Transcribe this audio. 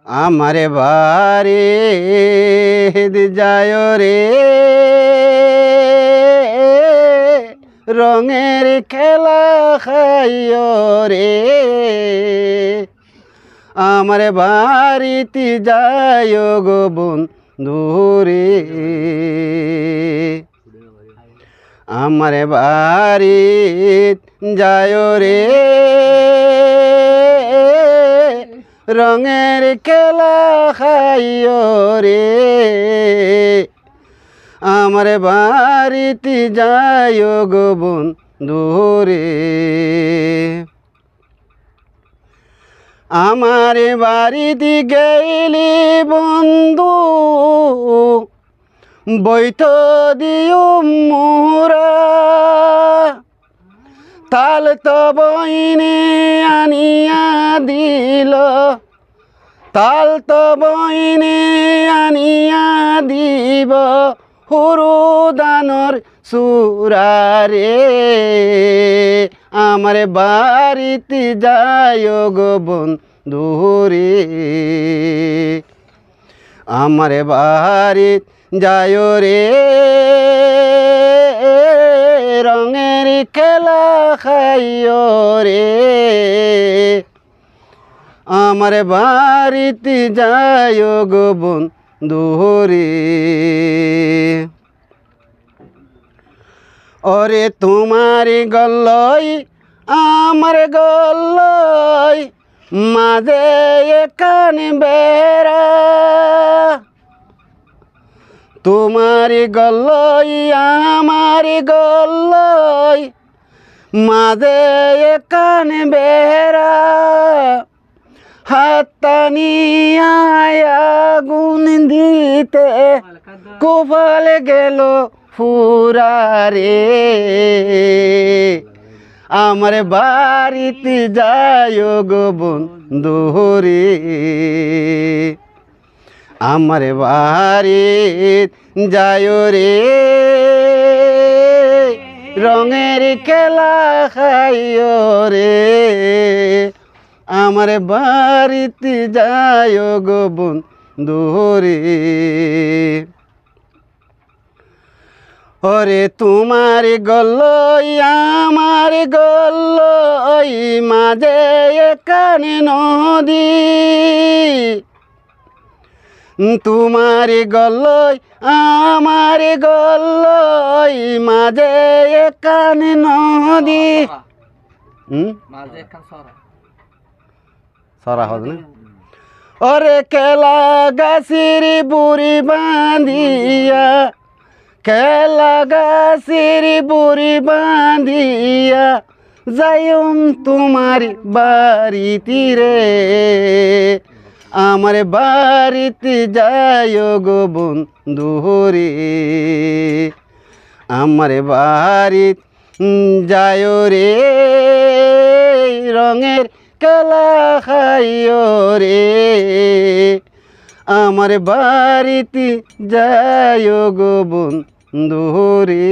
আমার বাড়ি যায় রে রঙের খেলা খাইও রে আমার বাড়িতে যায় গো বন্ধু রে আমার বাড়ি যায় রে রঙের খেলা খাইও রে আমার বাড়িতে যায় গো বন্ধু রে আমার বাড়িতে গেলি বন্ধু বইত দিও মোরা তাল তো বইনে আনিয়া দিল তাল তো বইনে আনিয়া দিব হুরু দানর সুরারে আমার বাড়িতে যায় গো বন্ধু রে আমার বাড়িতে যায় রে রঙের খেলা খাইও রে আমার বাড়িতে যায় গো বন্ধু রে ওরে তোমার গল্লই আমার গল্লই মাঝে এখান বেড়া তোমার গল্লই আমার গল্লই মাঝে এখান বেড়া হাতটানি আগুন দিতে কপাল গেল ফুরারে আমার বাড়িতে যায় গো বন্ধু রে আমার বাড়িতে যায় রে রঙের খেলা খাইও রে আমার বাড়িতে যায় গো বন্ধু রে ওরে তোমার গল্লই আমার গল্লই মাঝে এখানে নদী তোমার গল্লই আমার গল্লই মাঝে এখানে নদী সরা হবে না ওরে কেলা গাছির বুড়ি বাঁধিয়া খেলা গাছের বুড়ি বাঁধিয়া যাইম তোমার বাড়িতে রে আমার বাড়িতে যায় গো বন্ধু রে আমার বাড়িতে যায় রে রঙের খেলা খাইও রে আমার বাড়িতে যায় গো বন্ধু রে।